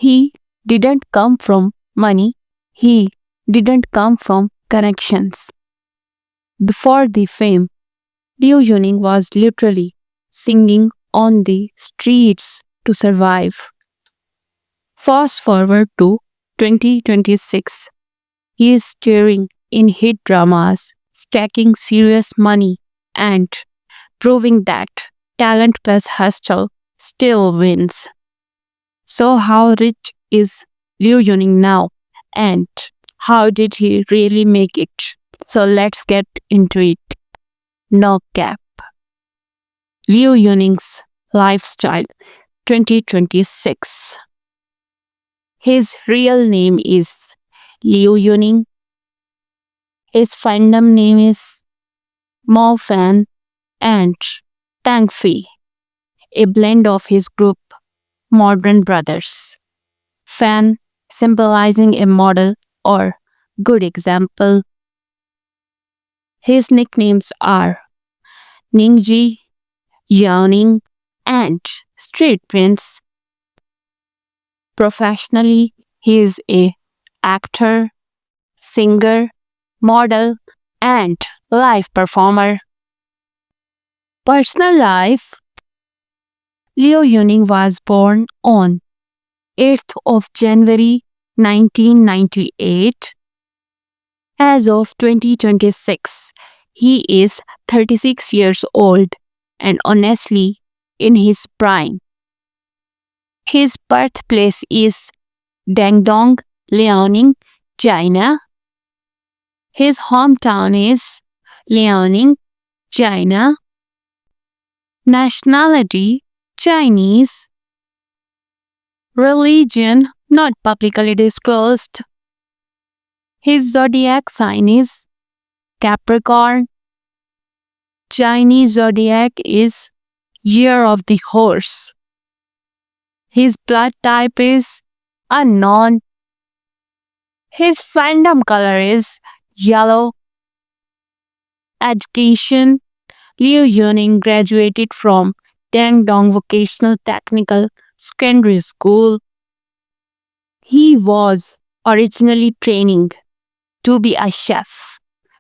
He didn't come from money. He didn't come from connections. Before the fame, Liu Yuning was literally singing on the streets to survive. Fast forward to 2026. He is starring in hit dramas, stacking serious money, and proving that talent plus hustle still wins. So, how rich is Liu Yuning now? And how did he really make it? So, let's get into it. No cap. Liu Yuning's lifestyle 2026. His real name is Liu Yuning. His fandom name is Mo Fan and Tang Fei, a blend of his group Modern Brothers. Fan symbolizing a model or good example. His nicknames are Ningji, Yaoning, and Street Prince. Professionally, he is a actor, singer, model, and live performer. Personal life. Liu Yuning was born on 8th of January 1998. As of 2026, he is 36 years old and honestly in his prime. His birthplace is Dangdong, Liaoning, China. His hometown is Liaoning, China. Nationality Chinese. Religion not publicly disclosed. His zodiac sign is Capricorn. Chinese zodiac is Year of the Horse. His blood type is unknown. His fandom color is yellow. Education. Liu Yuning graduated from Dangdong Vocational Technical Secondary School. He was originally training to be a chef,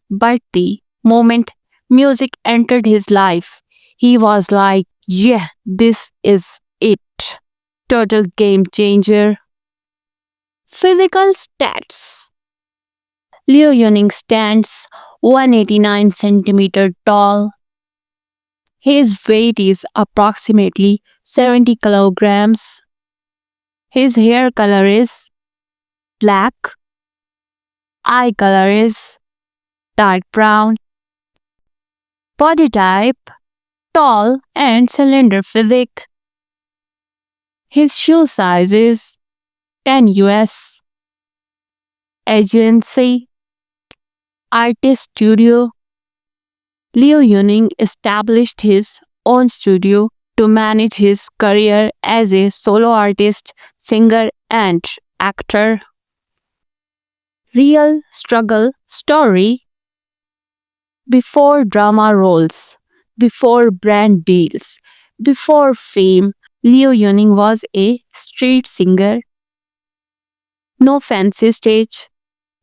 but the moment music entered his life, he was like, yeah, this is it. Total game changer. Physical stats. Liu Yuning stands 189 centimeter tall. His weight is approximately 70 kilograms. His hair color is black. Eye color is dark brown. Body type tall and cylinder physique. His shoe size is 10 US. Agency Artist Studio. Liu Yuning established his own studio to manage his career as a solo artist, singer, and actor. Real struggle story. Before drama roles, before brand deals, before fame, Liu Yuning was a street singer. No fancy stage,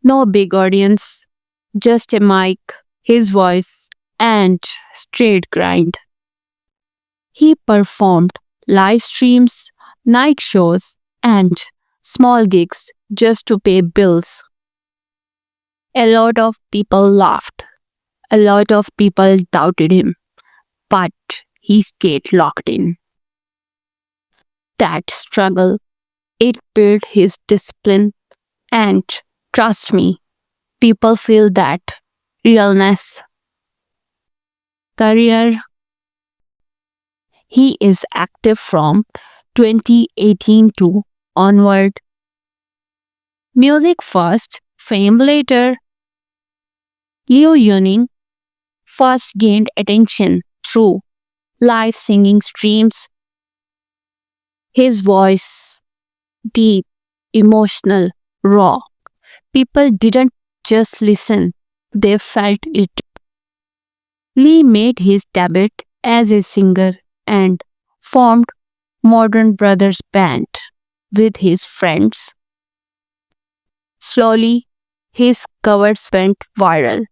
no big audience, just a mic, his voice, and straight grind. He performed live streams, night shows, and small gigs just to pay bills. A lot of people laughed. A lot of people doubted him, but he stayed locked in. That struggle, it built his discipline, and trust me, people feel that realness. Career. He is active from 2018 to onward. Music first, fame later. Liu Yuning first gained attention through live singing streams. His voice, deep, emotional, raw. People didn't just listen, they felt it. Lee made his debut as a singer and formed Modern Brothers Band. with his friends. Slowly, his covers went viral.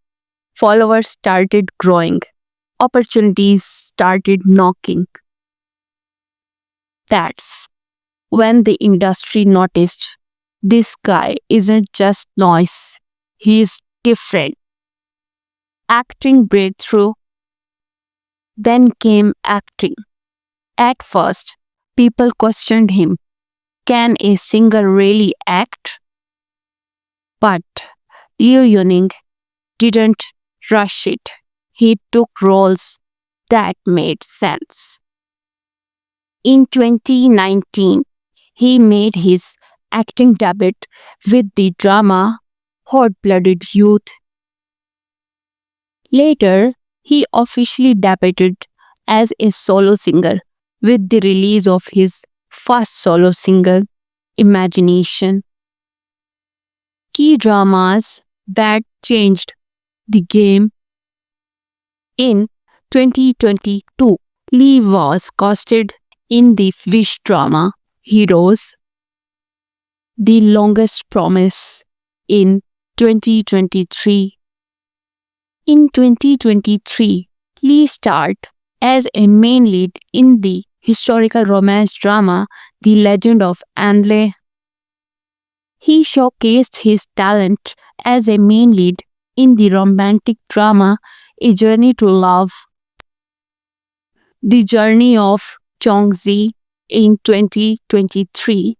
Followers started growing. Opportunities started knocking. That's when the industry noticed this guy isn't just noise, he's different. Acting breakthrough, then came acting. At first, people questioned him. Can a singer really act? But Liu Yuning didn't rush it. He took roles that made sense. In 2019, he made his acting debut with the drama Hot Blooded Youth. Later, he officially debuted as a solo singer with the release of his first solo single, Imagination. Key dramas that changed the game. In 2022, Lee was casted in the Wish drama Heroes, The Longest Promise in 2023. In 2023, Lee starred as a main lead in the historical romance drama The Legend of Anle. He showcased his talent as a main lead in the romantic drama A Journey to Love, The Journey of Chongzi in 2023.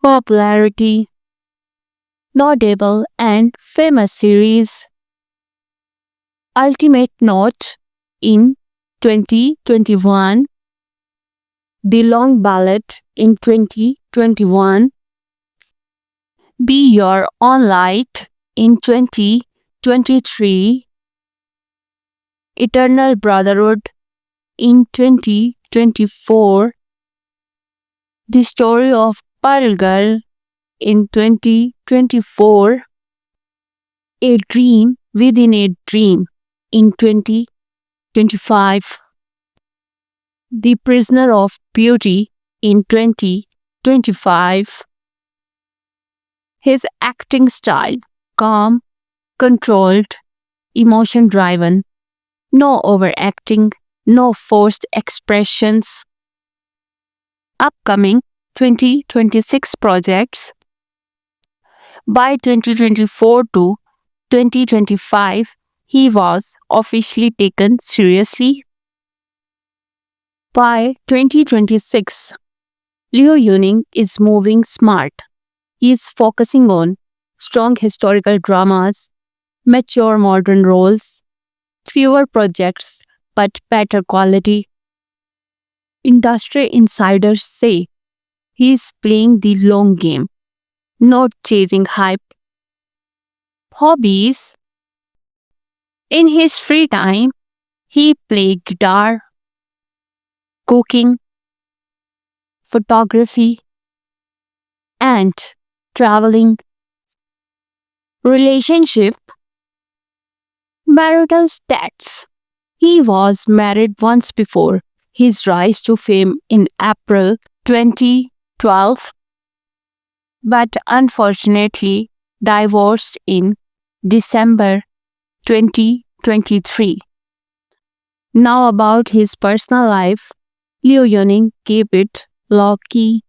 Popularity, notable and famous series Ultimate Note in 2021, The Long Ballad in 2021, Be Your Own Light in 2023, Eternal Brotherhood in 2024, The Story of Pearl Girl in 2024, A Dream Within a Dream in 2025, The Prisoner of Beauty in 2025. His acting style, calm, controlled, emotion driven, no overacting, no forced expressions. Upcoming 2026 projects. By 2024 to 2025, he was officially taken seriously. By 2026, Liu Yuning is moving smart. He is focusing on strong historical dramas, mature modern roles, fewer projects but better quality. Industry insiders say he is playing the long game, not chasing hype. Hobbies. In his free time, he plays guitar, cooking, photography, and traveling. Relationship. Marital stats. He was married once before his rise to fame in April 2012, but unfortunately divorced in December 2023. Now about his personal life, Liu Yuning kept it low-key.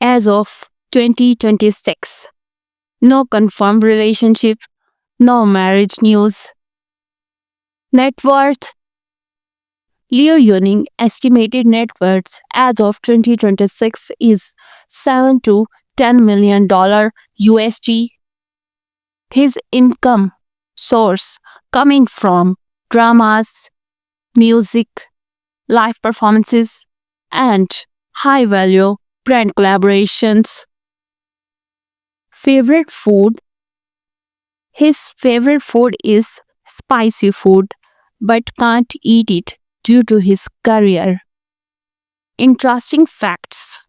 As of 2026, no confirmed relationship, no marriage news. Net worth. Liu Yuning estimated net worth as of 2026 is 7 to 10 million dollar USD. His income source coming from dramas, music, live performances, and high value brand collaborations. Favorite food. His favorite food is spicy food, but can't eat it due to his career. Interesting facts.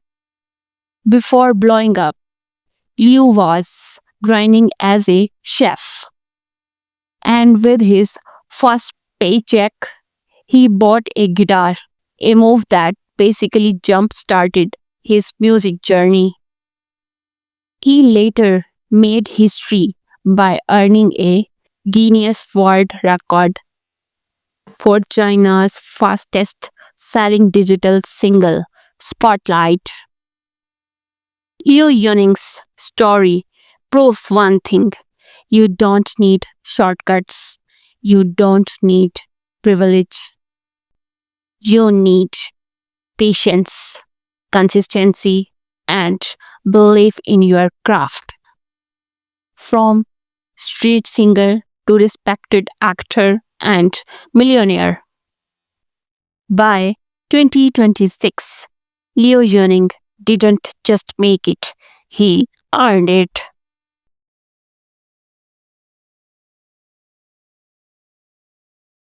Before blowing up, Liu was grinding as a chef. And with his first paycheck, he bought a guitar, a move that basically jump started his music journey. He later made history by earning a Guinness World Record for China's fastest selling digital single, Spotlight. Liu Yuning's story proves one thing: you don't need shortcuts, you don't need privilege, you need patience, consistency, and belief in your craft. From street singer to respected actor and millionaire. By 2026, Liu Yuning didn't just make it, he earned it.